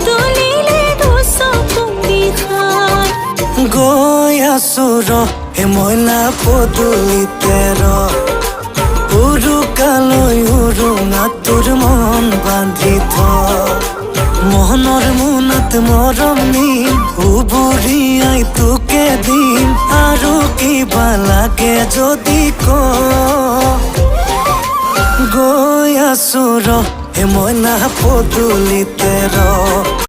তুলিলে দুচকুৰি খাই গৈ আছো হে মইনা পদূলিতে উৰুকালৈ উৰুঙা তোৰ মন বান্ধি মোহনৰ মোনাত মৰম নিম উবুৰিয়াই তোকে দিম আৰু কিবা লাগে যদি গৈ আছো হে মইনা পদূলিতে